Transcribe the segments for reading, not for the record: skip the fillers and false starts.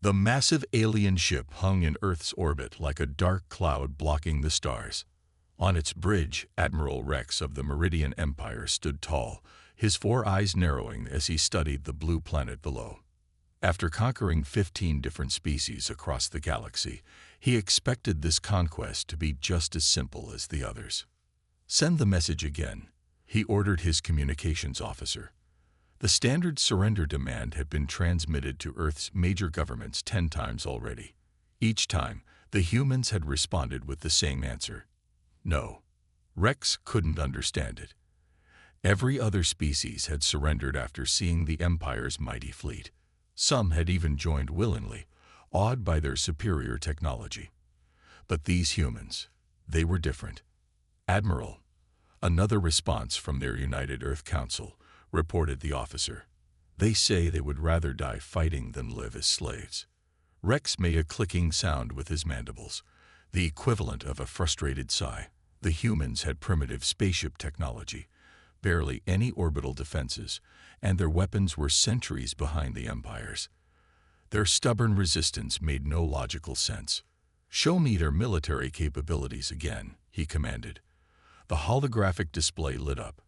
The massive alien ship hung in Earth's orbit like a dark cloud blocking the stars. On its bridge, Admiral Rex of the Meridian Empire stood tall, his four eyes narrowing as he studied the blue planet below. After conquering 15 different species across the galaxy, he expected this conquest to be just as simple as the others. "Send the message again," he ordered his communications officer. The standard surrender demand had been transmitted to Earth's major governments 10 times already. Each time, the humans had responded with the same answer: no. Rex couldn't understand it. Every other species had surrendered after seeing the Empire's mighty fleet. Some had even joined willingly, awed by their superior technology. But these humans, they were different. "Admiral," another response from their United Earth Council, reported the officer. "They say they would rather die fighting than live as slaves." Rex made a clicking sound with his mandibles, the equivalent of a frustrated sigh. The humans had primitive spaceship technology, barely any orbital defenses, and their weapons were centuries behind the Empire's. Their stubborn resistance made no logical sense. "Show me their military capabilities again," he commanded. The holographic display lit up,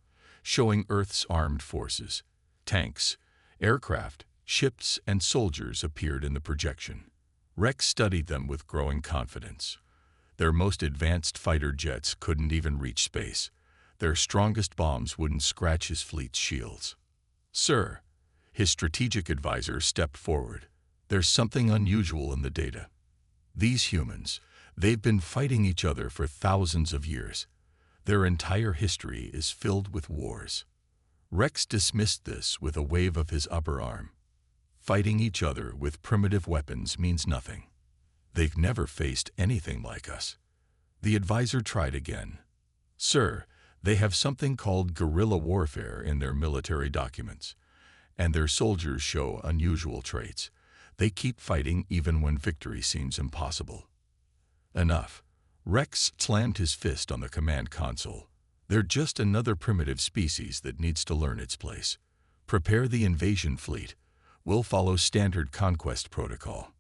showing Earth's armed forces. Tanks, aircraft, ships, and soldiers appeared in the projection. Rex studied them with growing confidence. Their most advanced fighter jets couldn't even reach space. Their strongest bombs wouldn't scratch his fleet's shields. "Sir," his strategic advisor stepped forward, "there's something unusual in the data. These humans, they've been fighting each other for thousands of years. Their entire history is filled with wars." Rex dismissed this with a wave of his upper arm. "Fighting each other with primitive weapons means nothing. They've never faced anything like us." The advisor tried again. "Sir, they have something called guerrilla warfare in their military documents, and their soldiers show unusual traits. They keep fighting even when victory seems impossible." "Enough." Rex slammed his fist on the command console. "They're just another primitive species that needs to learn its place. Prepare the invasion fleet. We'll follow standard conquest protocol."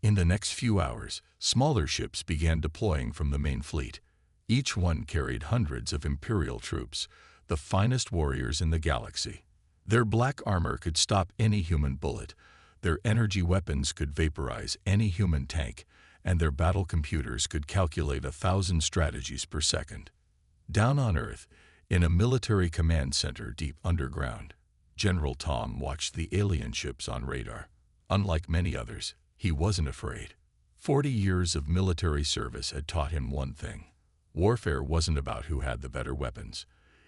In the next few hours, smaller ships began deploying from the main fleet. Each one carried hundreds of Imperial troops, the finest warriors in the galaxy. Their black armor could stop any human bullet, their energy weapons could vaporize any human tank, and their battle computers could calculate 1,000 strategies per second. Down on Earth, in a military command center deep underground, General Tom watched the alien ships on radar. Unlike many others, he wasn't afraid. 40 years of military service had taught him one thing. Warfare wasn't about who had the better weapons.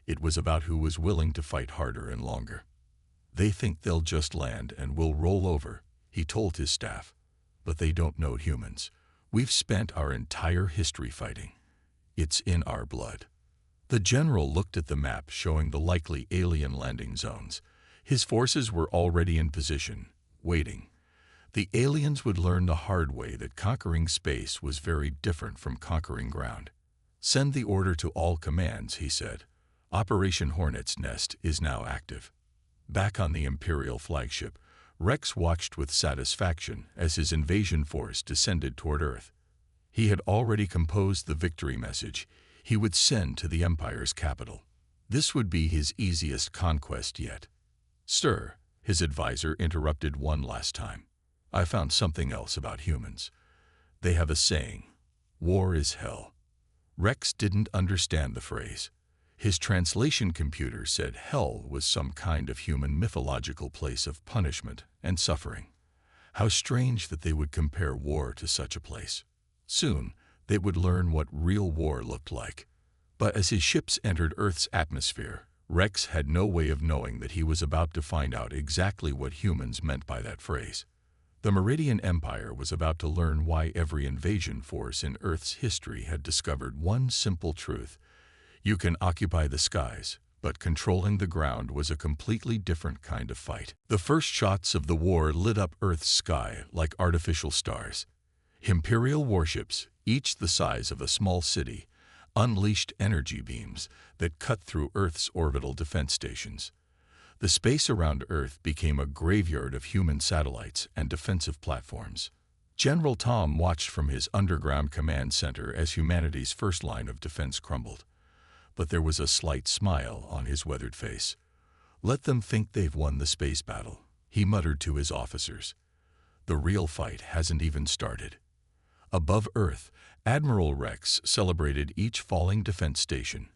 It was about who was willing to fight harder and longer. "They think they'll just land and we'll roll over," he told his staff. "But they don't know humans. We've spent our entire history fighting. It's in our blood." The general looked at the map showing the likely alien landing zones. His forces were already in position, waiting. The aliens would learn the hard way that conquering space was very different from conquering ground. "Send the order to all commands," he said. "Operation Hornet's Nest is now active." Back on the Imperial flagship, Rex watched with satisfaction as his invasion force descended toward Earth. He had already composed the victory message he would send to the Empire's capital. This would be his easiest conquest yet. "Sir," his advisor interrupted one last time, "I found something else about humans. They have a saying, 'War is hell.'" Rex didn't understand the phrase. His translation computer said hell was some kind of human mythological place of punishment and suffering. How strange that they would compare war to such a place. Soon, they would learn what real war looked like. But as his ships entered Earth's atmosphere, Rex had no way of knowing that he was about to find out exactly what humans meant by that phrase. The Meridian Empire was about to learn why every invasion force in Earth's history had discovered one simple truth: you can occupy the skies, but controlling the ground was a completely different kind of fight. The first shots of the war lit up Earth's sky like artificial stars. Imperial warships, each the size of a small city, unleashed energy beams that cut through Earth's orbital defense stations. The space around Earth became a graveyard of human satellites and defensive platforms. General Tom watched from his underground command center as humanity's first line of defense crumbled. But there was a slight smile on his weathered face. "Let them think they've won the space battle," he muttered to his officers. "The real fight hasn't even started." Above Earth, Admiral Rex celebrated each falling defense station.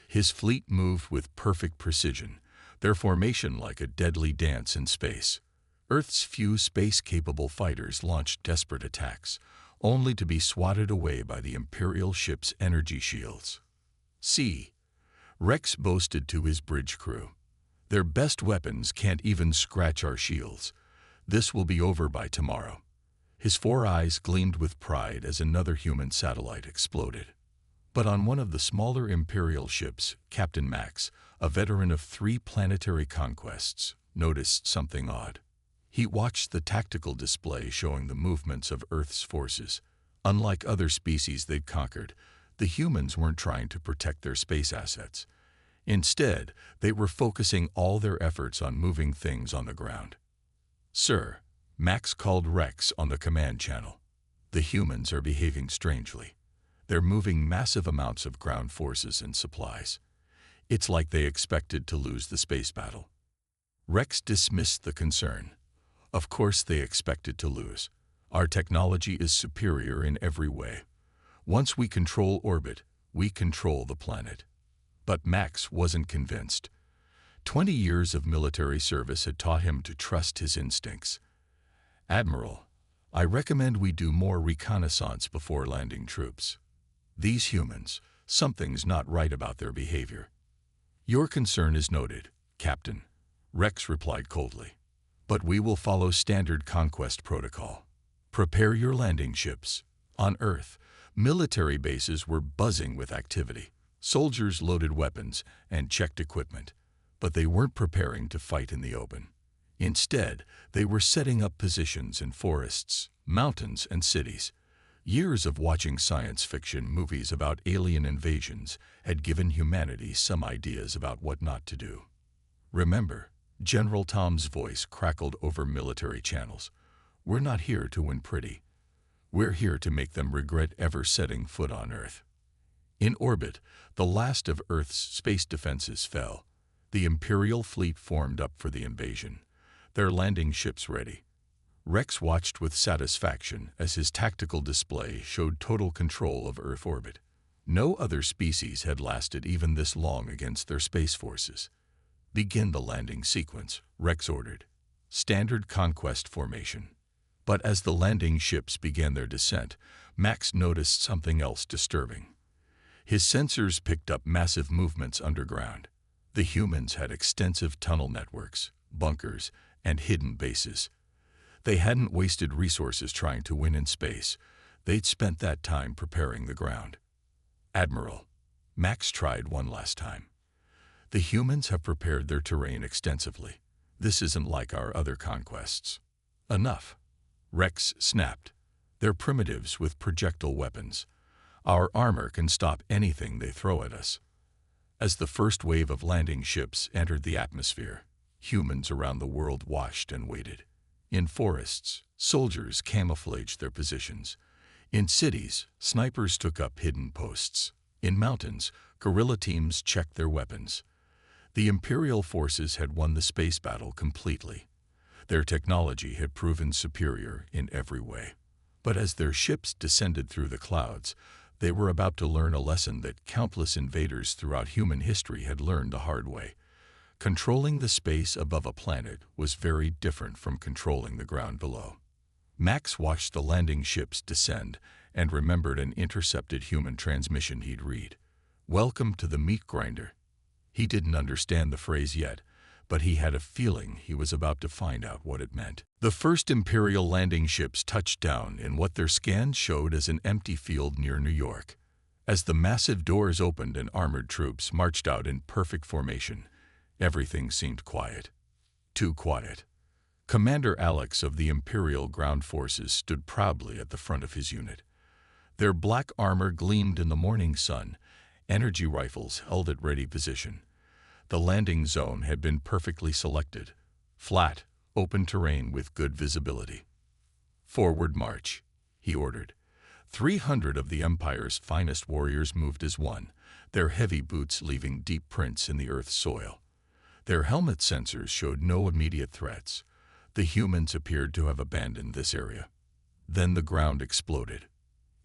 His fleet moved with perfect precision, their formation like a deadly dance in space. Earth's few space-capable fighters launched desperate attacks, only to be swatted away by the Imperial ship's energy shields. "See," Rex boasted to his bridge crew. "Their best weapons can't even scratch our shields. This will be over by tomorrow." His 4 eyes gleamed with pride as another human satellite exploded. But on one of the smaller Imperial ships, Captain Max, a veteran of 3 planetary conquests, noticed something odd. He watched the tactical display showing the movements of Earth's forces. Unlike other species they'd conquered, the humans weren't trying to protect their space assets. Instead, they were focusing all their efforts on moving things on the ground. "Sir," Max called Rex on the command channel, "the humans are behaving strangely. They're moving massive amounts of ground forces and supplies. It's like they expected to lose the space battle." Rex dismissed the concern. "Of course they expected to lose. Our technology is superior in every way. Once we control orbit, we control the planet." But Max wasn't convinced. 20 years of military service had taught him to trust his instincts. "Admiral, I recommend we do more reconnaissance before landing troops. These humans, something's not right about their behavior." "Your concern is noted, Captain," Rex replied coldly. "But we will follow standard conquest protocol. Prepare your landing ships." On Earth, military bases were buzzing with activity. Soldiers loaded weapons and checked equipment, but they weren't preparing to fight in the open. Instead, they were setting up positions in forests, mountains, and cities. Years of watching science fiction movies about alien invasions had given humanity some ideas about what not to do. "Remember," General Tom's voice crackled over military channels, "we're not here to win pretty. We're here to make them regret ever setting foot on Earth." In orbit, the last of Earth's space defenses fell. The Imperial fleet formed up for the invasion, their landing ships ready. Rex watched with satisfaction as his tactical display showed total control of Earth orbit. No other species had lasted even this long against their space forces. "Begin the landing sequence," Rex ordered. Standard conquest formation. But as the landing ships began their descent, Max noticed something else disturbing. His sensors picked up massive movements underground. The humans had extensive tunnel networks, bunkers, and hidden bases. They hadn't wasted resources trying to win in space. They'd spent that time preparing the ground. "Admiral," Max tried one last time. "The humans have prepared their terrain extensively. This isn't like our other conquests." "Enough," Rex snapped. "They're primitives with projectile weapons. Our armor can stop anything they throw at us." As the first wave of landing ships entered the atmosphere, humans around the world watched and waited. In forests, soldiers camouflaged their positions. In cities, snipers took up hidden posts. In mountains, guerrilla teams checked their weapons. The Imperial forces had won the space battle completely. Their technology had proven superior in every way. But as their ships descended through the clouds, they were about to learn a lesson that countless invaders throughout human history had learned the hard way. Controlling the space above a planet was very different from controlling the ground below. Max watched the landing ships descend and remembered an intercepted human transmission he'd read. "Welcome to the meat grinder." He didn't understand the phrase yet, but he had a feeling he was about to find out what it meant. The first Imperial landing ships touched down in what their scans showed as an empty field near New York. As the massive doors opened and armored troops marched out in perfect formation, everything seemed quiet. Too quiet. Commander Alex of the Imperial Ground Forces stood proudly at the front of his unit. Their black armor gleamed in the morning sun, energy rifles held at ready position. The landing zone had been perfectly selected. Flat, open terrain with good visibility. "Forward march," he ordered. 300 of the Empire's finest warriors moved as one, their heavy boots leaving deep prints in the Earth's soil. Their helmet sensors showed no immediate threats. The humans appeared to have abandoned this area. Then the ground exploded.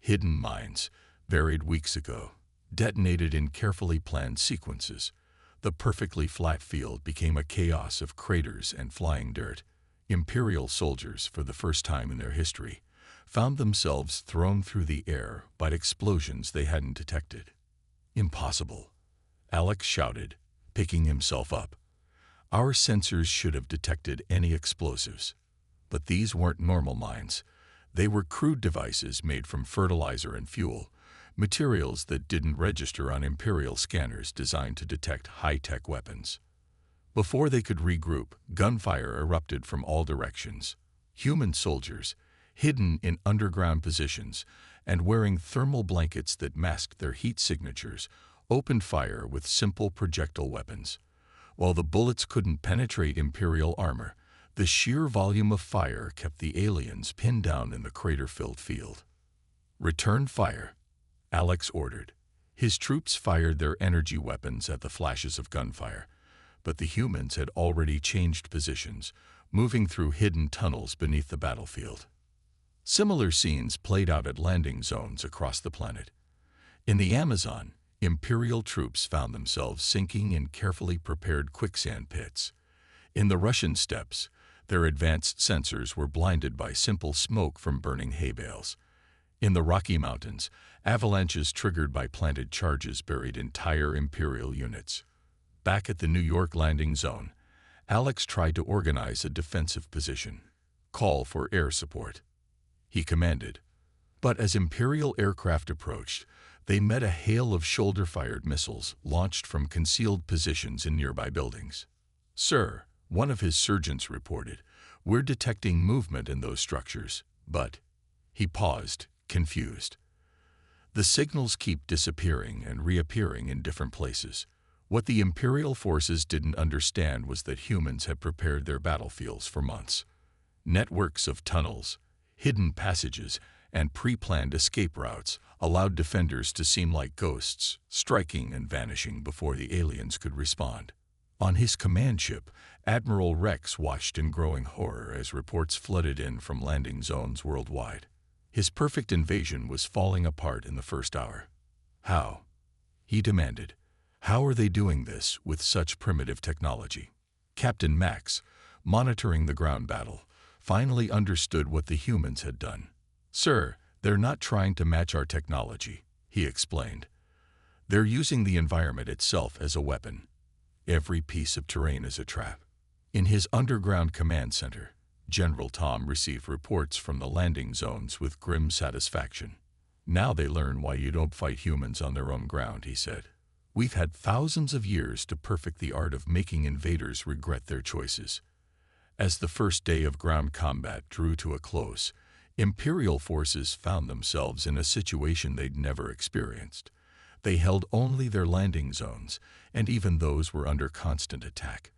Hidden mines, buried weeks ago, detonated in carefully planned sequences. The perfectly flat field became a chaos of craters and flying dirt. Imperial soldiers, for the first time in their history, found themselves thrown through the air by explosions they hadn't detected. "Impossible," Alex shouted, picking himself up. "Our sensors should have detected any explosives. But these weren't normal mines. They were crude devices made from fertilizer and fuel, materials that didn't register on Imperial scanners designed to detect high-tech weapons." Before they could regroup, gunfire erupted from all directions. Human soldiers, hidden in underground positions and wearing thermal blankets that masked their heat signatures, opened fire with simple projectile weapons. While the bullets couldn't penetrate Imperial armor, the sheer volume of fire kept the aliens pinned down in the crater-filled field. "Return fire," Alex ordered. His troops fired their energy weapons at the flashes of gunfire, but the humans had already changed positions, moving through hidden tunnels beneath the battlefield. Similar scenes played out at landing zones across the planet. In the Amazon, Imperial troops found themselves sinking in carefully prepared quicksand pits. In the Russian steppes, their advanced sensors were blinded by simple smoke from burning hay bales. In the Rocky Mountains, avalanches triggered by planted charges buried entire Imperial units. Back at the New York landing zone, Alex tried to organize a defensive position. "Call for air support," he commanded. But as Imperial aircraft approached, they met a hail of shoulder-fired missiles launched from concealed positions in nearby buildings. "Sir," one of his sergeants reported, "we're detecting movement in those structures, but—" He paused, confused. "The signals keep disappearing and reappearing in different places." What the Imperial forces didn't understand was that humans had prepared their battlefields for months. Networks of tunnels, hidden passages, and pre-planned escape routes allowed defenders to seem like ghosts, striking and vanishing before the aliens could respond. On his command ship, Admiral Rex watched in growing horror as reports flooded in from landing zones worldwide. His perfect invasion was falling apart in the first hour. "How?" he demanded. "How are they doing this with such primitive technology?" Captain Max, monitoring the ground battle, finally understood what the humans had done. "Sir, they're not trying to match our technology," he explained. "They're using the environment itself as a weapon. Every piece of terrain is a trap." In his underground command center, General Tom received reports from the landing zones with grim satisfaction. "Now they learn why you don't fight humans on their own ground," he said. "We've had thousands of years to perfect the art of making invaders regret their choices." As the first day of ground combat drew to a close, Imperial forces found themselves in a situation they'd never experienced. They held only their landing zones, and even those were under constant attack.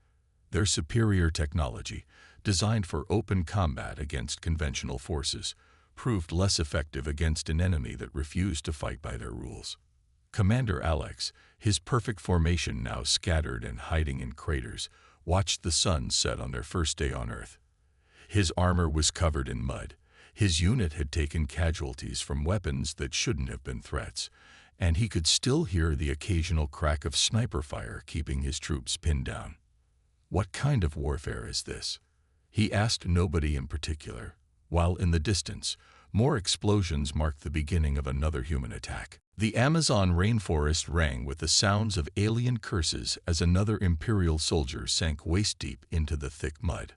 Their superior technology, designed for open combat against conventional forces, proved less effective against an enemy that refused to fight by their rules. Commander Alex, his perfect formation now scattered and hiding in craters, watched the sun set on their first day on Earth. His armor was covered in mud. His unit had taken casualties from weapons that shouldn't have been threats, and he could still hear the occasional crack of sniper fire keeping his troops pinned down. "What kind of warfare is this?" he asked nobody in particular, while in the distance, more explosions marked the beginning of another human attack. The Amazon rainforest rang with the sounds of alien curses as another Imperial soldier sank waist-deep into the thick mud.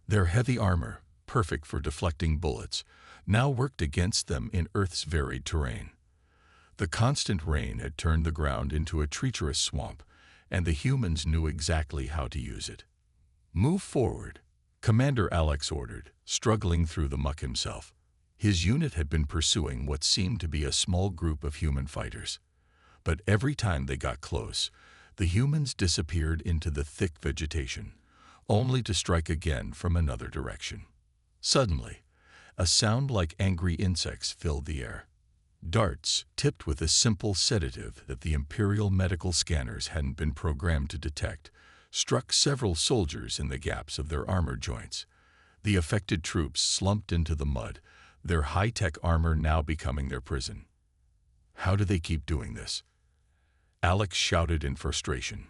Their heavy armor, perfect for deflecting bullets, now worked against them in Earth's varied terrain. The constant rain had turned the ground into a treacherous swamp, and the humans knew exactly how to use it. "Move forward," Commander Alex ordered, struggling through the muck himself. His unit had been pursuing what seemed to be a small group of human fighters. But every time they got close, The humans disappeared into the thick vegetation, only to strike again from another direction. Suddenly, a sound like angry insects filled the air. Darts, tipped with a simple sedative that the Imperial medical scanners hadn't been programmed to detect, struck several soldiers in the gaps of their armor joints. The affected troops slumped into the mud, their high-tech armor now becoming their prison. How do they keep doing this? Alex shouted in frustration.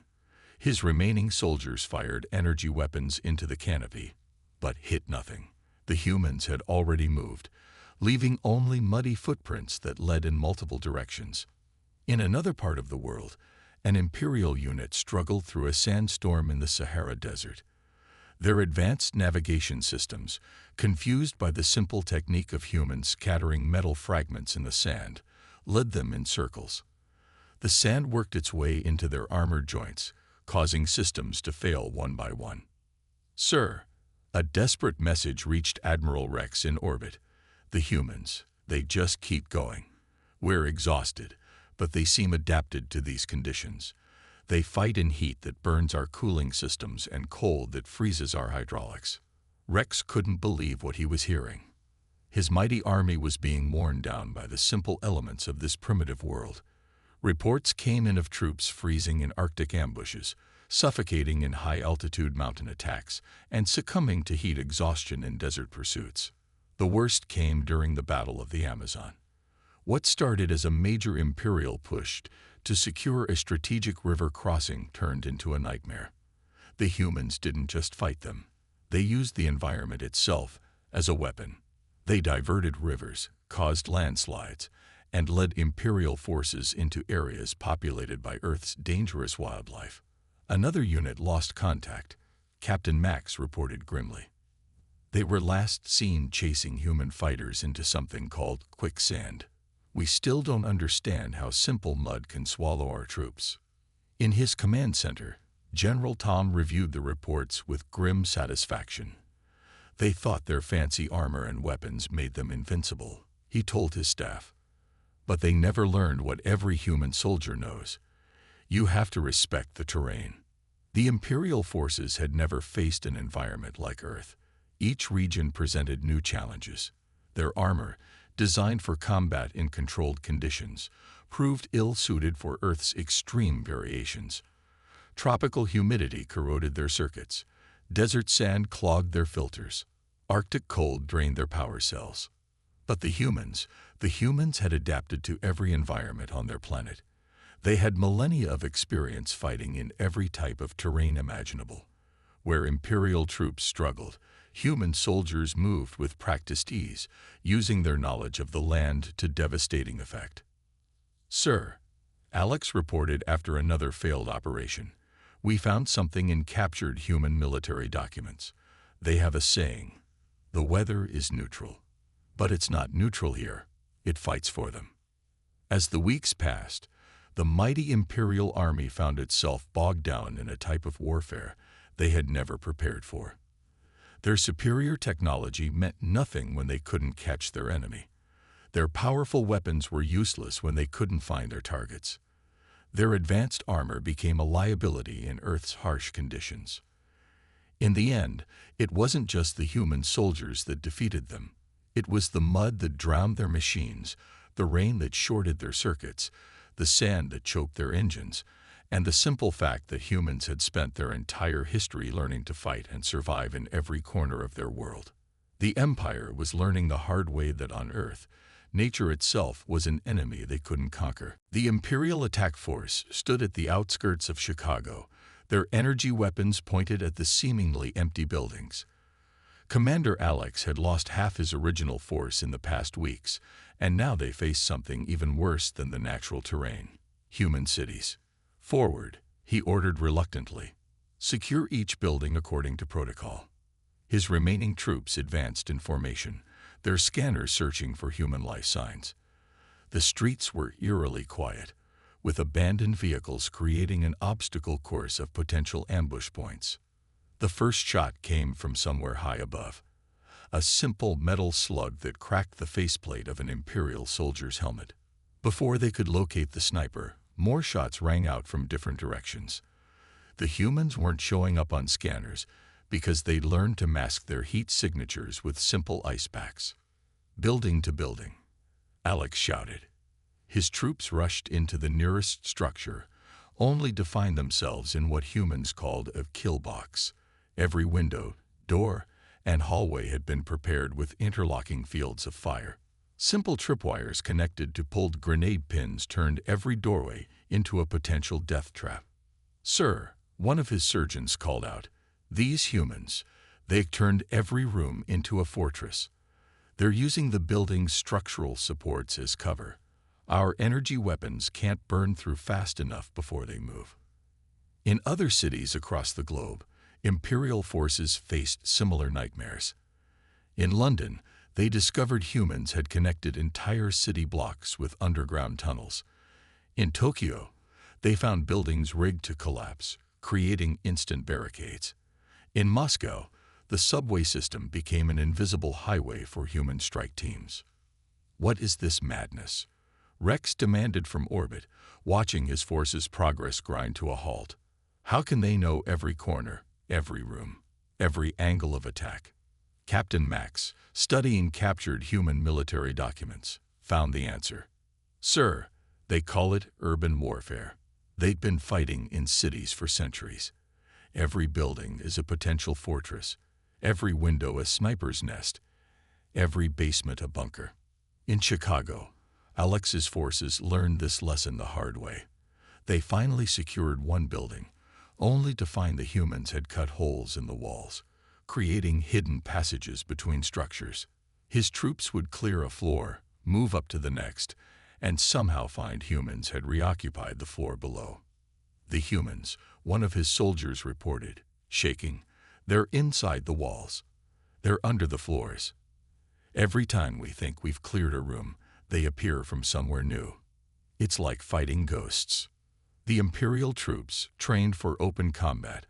His remaining soldiers fired energy weapons into the canopy, but hit nothing. The humans had already moved, leaving only muddy footprints that led in multiple directions. In another part of the world, an Imperial unit struggled through a sandstorm in the Sahara Desert. Their advanced navigation systems, confused by the simple technique of humans scattering metal fragments in the sand, led them in circles. The sand worked its way into their armored joints, causing systems to fail one by one. "Sir," a desperate message reached Admiral Rex in orbit. "The humans, they just keep going. We're exhausted, but they seem adapted to these conditions. They fight in heat that burns our cooling systems and cold that freezes our hydraulics." Rex couldn't believe what he was hearing. His mighty army was being worn down by the simple elements of this primitive world. Reports came in of troops freezing in Arctic ambushes, suffocating in high-altitude mountain attacks, and succumbing to heat exhaustion in desert pursuits. The worst came during the Battle of the Amazon. What started as a major Imperial push to secure a strategic river crossing turned into a nightmare. The humans didn't just fight them. They used the environment itself as a weapon. They diverted rivers, caused landslides, and led Imperial forces into areas populated by Earth's dangerous wildlife. Another unit lost contact, Captain Max reported grimly. They were last seen chasing human fighters into something called quicksand. "We still don't understand how simple mud can swallow our troops." In his command center, General Tom reviewed the reports with grim satisfaction. They thought their fancy armor and weapons made them invincible, he told his staff. But they never learned what every human soldier knows. You have to respect the terrain. The Imperial forces had never faced an environment like Earth. Each region presented new challenges. Their armor, designed for combat in controlled conditions, proved ill-suited for Earth's extreme variations. Tropical humidity corroded their circuits. Desert sand clogged their filters. Arctic cold drained their power cells. But the humans had adapted to every environment on their planet. They had millennia of experience fighting in every type of terrain imaginable. Where Imperial troops struggled, human soldiers moved with practiced ease, using their knowledge of the land to devastating effect. "Sir," Alex reported after another failed operation, "we found something in captured human military documents. They have a saying, 'The weather is neutral.' But it's not neutral here. It fights for them." As the weeks passed, the mighty Imperial army found itself bogged down in a type of warfare they had never prepared for. Their superior technology meant nothing when they couldn't catch their enemy. Their powerful weapons were useless when they couldn't find their targets. Their advanced armor became a liability in Earth's harsh conditions. In the end, it wasn't just the human soldiers that defeated them. It was the mud that drowned their machines, the rain that shorted their circuits, the sand that choked their engines, and the simple fact that humans had spent their entire history learning to fight and survive in every corner of their world. The Empire was learning the hard way that on Earth, nature itself was an enemy they couldn't conquer. The Imperial attack force stood at the outskirts of Chicago, their energy weapons pointed at the seemingly empty buildings. Commander Alex had lost half his original force in the past weeks, and now they faced something even worse than the natural terrain: human cities. "Forward," he ordered reluctantly. "Secure each building according to protocol." His remaining troops advanced in formation, their scanners searching for human life signs. The streets were eerily quiet, with abandoned vehicles creating an obstacle course of potential ambush points. The first shot came from somewhere high above, a simple metal slug that cracked the faceplate of an Imperial soldier's helmet. Before they could locate the sniper, more shots rang out from different directions. The humans weren't showing up on scanners because they'd learned to mask their heat signatures with simple ice packs. Building to building, Alex shouted. His troops rushed into the nearest structure, only to find themselves in what humans called a kill box. Every window, door, and hallway had been prepared with interlocking fields of fire. Simple tripwires connected to pulled grenade pins turned every doorway into a potential death trap. "Sir," one of his surgeons called out, "these humans, they've turned every room into a fortress. They're using the building's structural supports as cover. Our energy weapons can't burn through fast enough before they move." In other cities across the globe, Imperial forces faced similar nightmares. In London, they discovered humans had connected entire city blocks with underground tunnels. In Tokyo, they found buildings rigged to collapse, creating instant barricades. In Moscow, the subway system became an invisible highway for human strike teams. "What is this madness?" Rex demanded from orbit, watching his forces' progress grind to a halt. "How can they know every corner, every room, every angle of attack?" Captain Max, studying captured human military documents, found the answer. "Sir, they call it urban warfare. They've been fighting in cities for centuries. Every building is a potential fortress, every window a sniper's nest, every basement a bunker." In Chicago, Alex's forces learned this lesson the hard way. They finally secured one building, only to find the humans had cut holes in the walls, creating hidden passages between structures. His troops would clear a floor, move up to the next, and somehow find humans had reoccupied the floor below. "The humans," one of his soldiers reported, shaking, "they're inside the walls. They're under the floors. Every time we think we've cleared a room, they appear from somewhere new. It's like fighting ghosts." The Imperial troops, trained for open combat,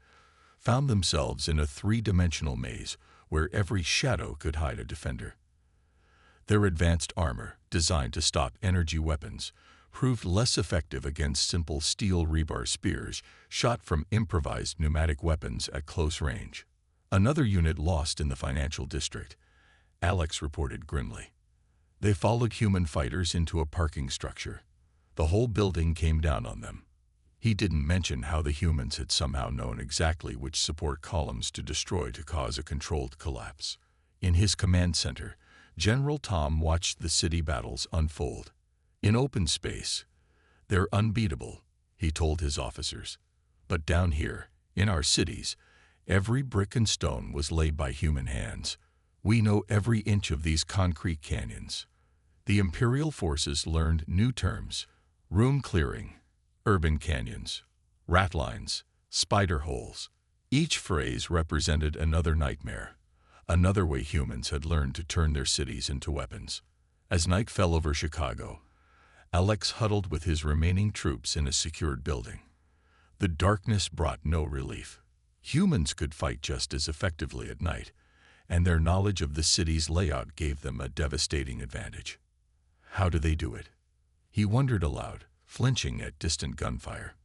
found themselves in a three-dimensional maze where every shadow could hide a defender. Their advanced armor, designed to stop energy weapons, proved less effective against simple steel rebar spears shot from improvised pneumatic weapons at close range. "Another unit lost in the financial district," Alex reported grimly. "They followed human fighters into a parking structure. The whole building came down on them." He didn't mention how the humans had somehow known exactly which support columns to destroy to cause a controlled collapse. In his command center, General Tom watched the city battles unfold. "In open space, they're unbeatable," he told his officers. "But down here, in our cities, every brick and stone was laid by human hands. We know every inch of these concrete canyons." The Imperial forces learned new terms: room clearing, urban canyons, rat lines, spider holes. Each phrase represented another nightmare, another way humans had learned to turn their cities into weapons. As night fell over Chicago, Alex huddled with his remaining troops in a secured building. The darkness brought no relief. Humans could fight just as effectively at night, and their knowledge of the city's layout gave them a devastating advantage. How do they do it? He wondered aloud, flinching at distant gunfire.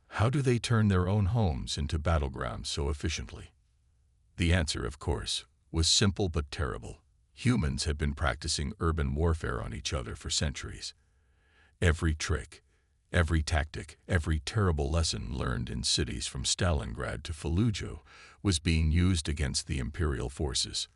How do they turn their own homes into battlegrounds so efficiently? The answer, of course, was simple but terrible. Humans had been practicing urban warfare on each other for centuries. Every trick, every tactic, every terrible lesson learned in cities from Stalingrad to Fallujah was being used against the Imperial forces.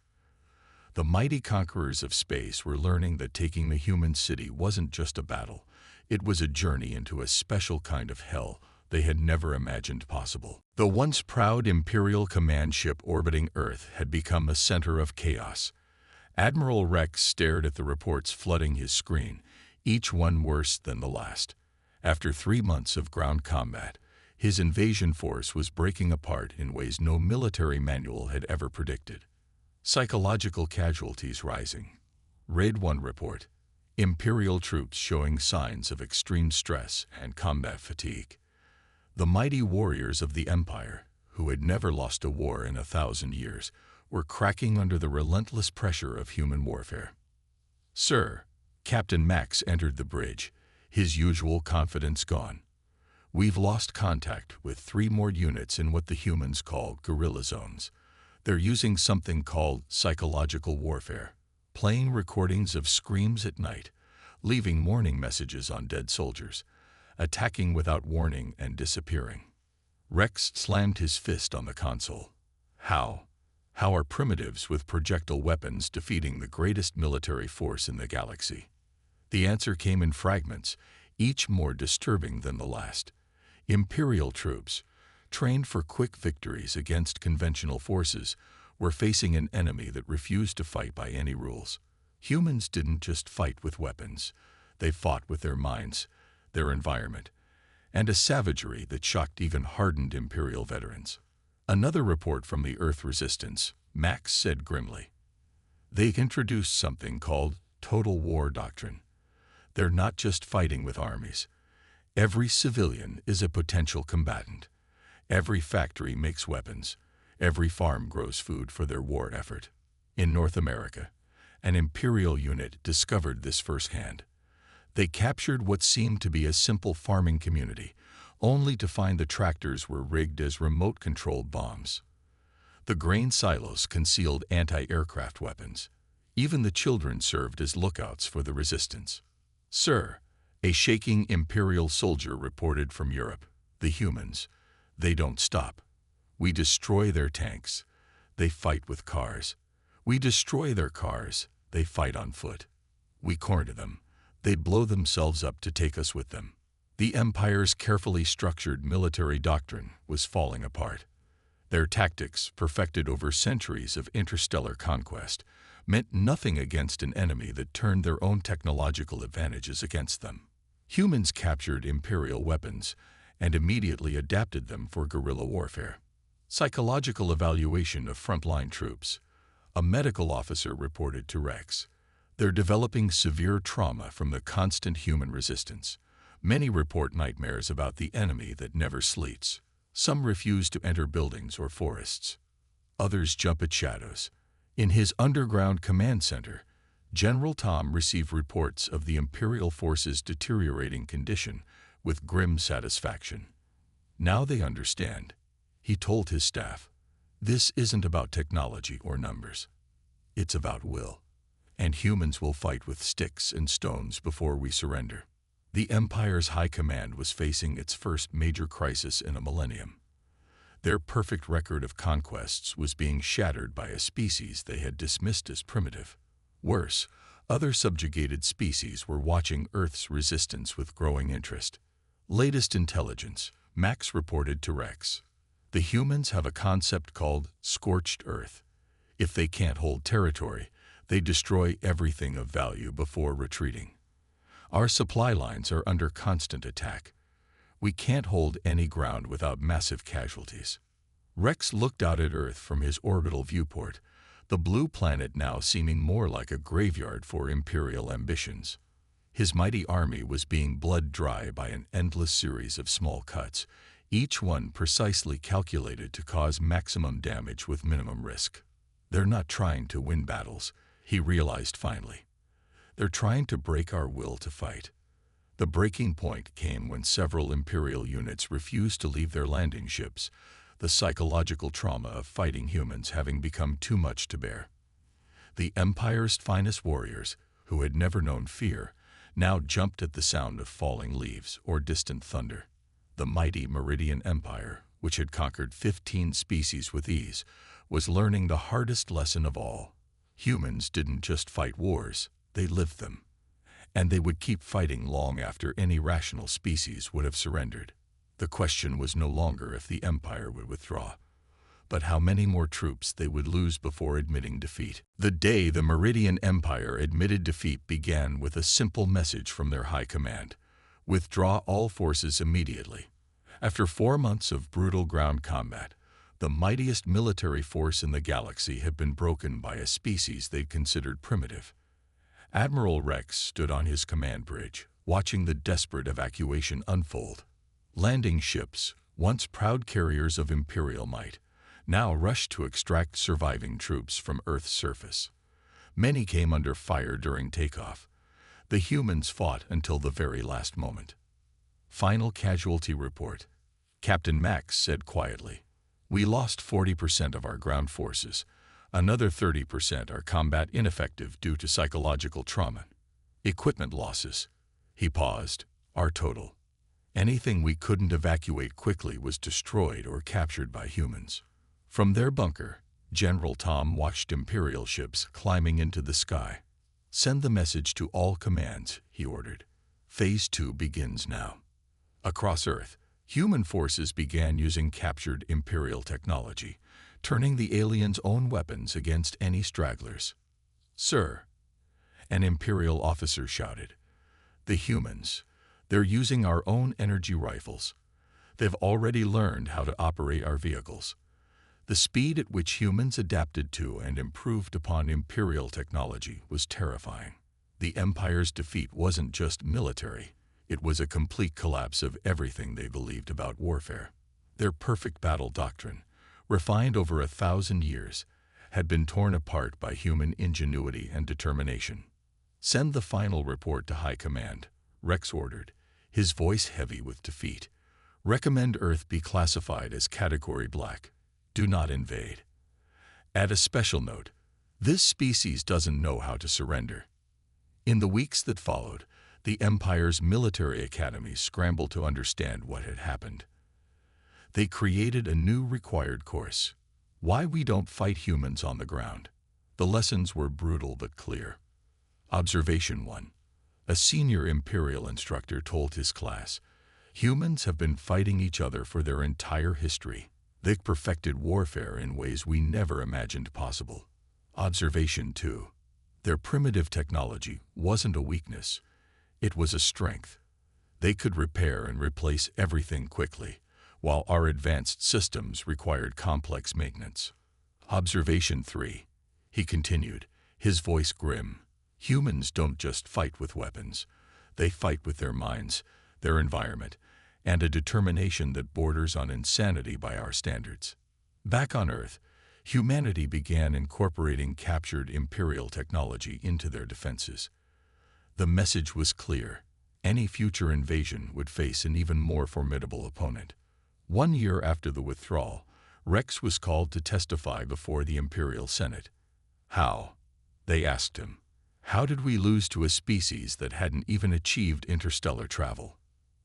The mighty conquerors of space were learning that taking the human city wasn't just a battle. It was a journey into a special kind of hell they had never imagined possible. The once proud Imperial command ship orbiting Earth had become a center of chaos. Admiral Rex stared at the reports flooding his screen, each one worse than the last. After 3 months of ground combat, his invasion force was breaking apart in ways no military manual had ever predicted. Psychological casualties rising. Raid 1 report: Imperial troops showing signs of extreme stress and combat fatigue. The mighty warriors of the Empire, who had never lost a war in 1,000 years, were cracking under the relentless pressure of human warfare. "Sir," Captain Max entered the bridge, his usual confidence gone. We've lost contact with 3 more units in what the humans call guerrilla zones. They're using something called psychological warfare, playing recordings of screams at night, leaving warning messages on dead soldiers, attacking without warning and disappearing. Rex slammed his fist on the console. How? How are primitives with projectile weapons defeating the greatest military force in the galaxy? The answer came in fragments, each more disturbing than the last. Imperial troops, trained for quick victories against conventional forces, were facing an enemy that refused to fight by any rules. Humans didn't just fight with weapons. They fought with their minds, their environment, and a savagery that shocked even hardened Imperial veterans. Another report from the Earth Resistance, Max said grimly. They introduced something called total war doctrine. They're not just fighting with armies. Every civilian is a potential combatant. Every factory makes weapons. Every farm grows food for their war effort. In North America, an Imperial unit discovered this firsthand. They captured what seemed to be a simple farming community, only to find the tractors were rigged as remote-controlled bombs. The grain silos concealed anti-aircraft weapons. Even the children served as lookouts for the resistance. "Sir," a shaking Imperial soldier reported from Europe, "the humans, they don't stop. We destroy their tanks. They fight with cars. We destroy their cars. They fight on foot. We corner them. They blow themselves up to take us with them." The Empire's carefully structured military doctrine was falling apart. Their tactics, perfected over centuries of interstellar conquest, meant nothing against an enemy that turned their own technological advantages against them. Humans captured Imperial weapons and immediately adapted them for guerrilla warfare. Psychological evaluation of frontline troops. A medical officer reported to Rex. They're developing severe trauma from the constant human resistance. Many report nightmares about the enemy that never sleeps. Some refuse to enter buildings or forests. Others jump at shadows. In his underground command center, General Tom received reports of the Imperial forces' deteriorating condition with grim satisfaction. Now they understand, he told his staff. This isn't about technology or numbers. It's about will. And humans will fight with sticks and stones before we surrender. The Empire's high command was facing its first major crisis in a millennium. Their perfect record of conquests was being shattered by a species they had dismissed as primitive. Worse, other subjugated species were watching Earth's resistance with growing interest. Latest intelligence, Max reported to Rex. The humans have a concept called scorched Earth. If they can't hold territory, they destroy everything of value before retreating. Our supply lines are under constant attack. We can't hold any ground without massive casualties. Rex looked out at Earth from his orbital viewport, the blue planet now seeming more like a graveyard for Imperial ambitions. His mighty army was being bled dry by an endless series of small cuts, each one precisely calculated to cause maximum damage with minimum risk. They're not trying to win battles, he realized finally. They're trying to break our will to fight. The breaking point came when several Imperial units refused to leave their landing ships, the psychological trauma of fighting humans having become too much to bear. The Empire's finest warriors, who had never known fear, now jumped at the sound of falling leaves or distant thunder. The mighty Meridian Empire, which had conquered 15 species with ease, was learning the hardest lesson of all. Humans didn't just fight wars, they lived them. And they would keep fighting long after any rational species would have surrendered. The question was no longer if the Empire would withdraw, but how many more troops they would lose before admitting defeat. The day the Meridian Empire admitted defeat began with a simple message from their high command: withdraw all forces immediately. After 4 months of brutal ground combat, the mightiest military force in the galaxy had been broken by a species they'd considered primitive. Admiral Rex stood on his command bridge, watching the desperate evacuation unfold. Landing ships, once proud carriers of Imperial might, now rushed to extract surviving troops from Earth's surface. Many came under fire during takeoff. The humans fought until the very last moment. Final casualty report. Captain Max said quietly, "We lost 40% of our ground forces. Another 30% are combat ineffective due to psychological trauma. Equipment losses." He paused. "Our total. Anything we couldn't evacuate quickly was destroyed or captured by humans." From their bunker, General Tom watched Imperial ships climbing into the sky. "Send the message to all commands," he ordered. "Phase 2 begins now." Across Earth, human forces began using captured Imperial technology, turning the aliens' own weapons against any stragglers. "Sir," an Imperial officer shouted, "the humans, they're using our own energy rifles. They've already learned how to operate our vehicles." The speed at which humans adapted to and improved upon Imperial technology was terrifying. The Empire's defeat wasn't just military. It was a complete collapse of everything they believed about warfare. Their perfect battle doctrine, refined over 1,000 years, had been torn apart by human ingenuity and determination. "Send the final report to High Command," Rex ordered, his voice heavy with defeat. "Recommend Earth be classified as Category Black. Do not invade. Add a special note: this species doesn't know how to surrender." In the weeks that followed, the Empire's military academies scrambled to understand what had happened. They created a new required course: Why We Don't Fight Humans on the Ground. The lessons were brutal but clear. Observation 1. A senior Imperial instructor told his class, "Humans have been fighting each other for their entire history. They've perfected warfare in ways we never imagined possible." Observation 2. Their primitive technology wasn't a weakness. It was a strength. They could repair and replace everything quickly, while our advanced systems required complex maintenance. Observation 3. He continued, his voice grim. "Humans don't just fight with weapons. They fight with their minds, their environment, and a determination that borders on insanity by our standards." Back on Earth, humanity began incorporating captured Imperial technology into their defenses. The message was clear: any future invasion would face an even more formidable opponent. 1 year after the withdrawal, Rex was called to testify before the Imperial Senate. "How?" they asked him. "How did we lose to a species that hadn't even achieved interstellar travel?"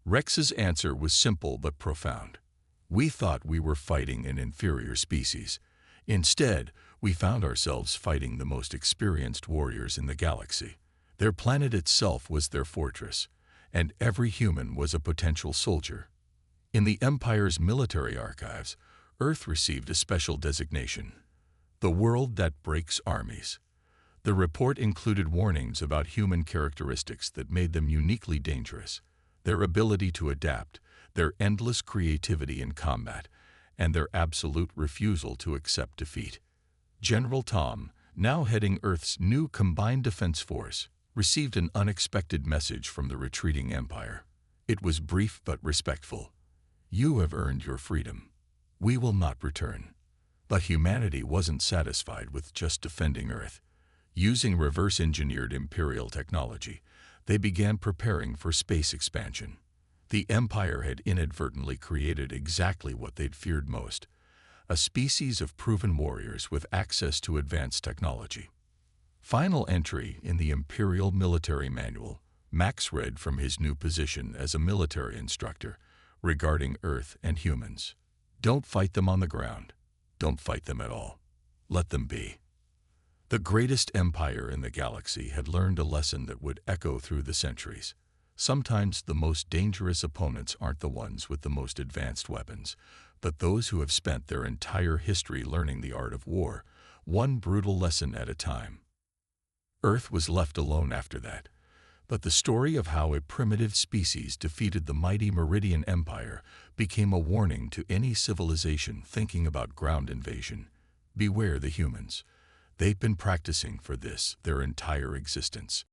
Rex's answer was simple but profound. "We thought we were fighting an inferior species. Instead, we found ourselves fighting the most experienced warriors in the galaxy. Their planet itself was their fortress, and every human was a potential soldier." In the Empire's military archives, Earth received a special designation: the world that breaks armies. The report included warnings about human characteristics that made them uniquely dangerous: their ability to adapt, their endless creativity in combat, and their absolute refusal to accept defeat. General Tom, now heading Earth's new Combined Defense Force, received an unexpected message from the retreating Empire. It was brief but respectful. "You have earned your freedom. We will not return." But humanity wasn't satisfied with just defending Earth. Using reverse-engineered Imperial technology, they began preparing for space expansion. The Empire had inadvertently created exactly what they'd feared most: a species of proven warriors with access to advanced technology. Final entry in the Imperial Military Manual, Max read from his new position as a military instructor regarding Earth and humans. "Don't fight them on the ground. Don't fight them at all. Let them be." The greatest empire in the galaxy had learned a lesson that would echo through the centuries. Sometimes the most dangerous opponents aren't the ones with the most advanced weapons, but those who have spent their entire history learning the art of war, one brutal lesson at a time. Earth was left alone after that, but the story of how a primitive species defeated the mighty Meridian Empire became a warning to any civilization thinking about ground invasion. Beware the humans. They've been practicing for this their entire existence.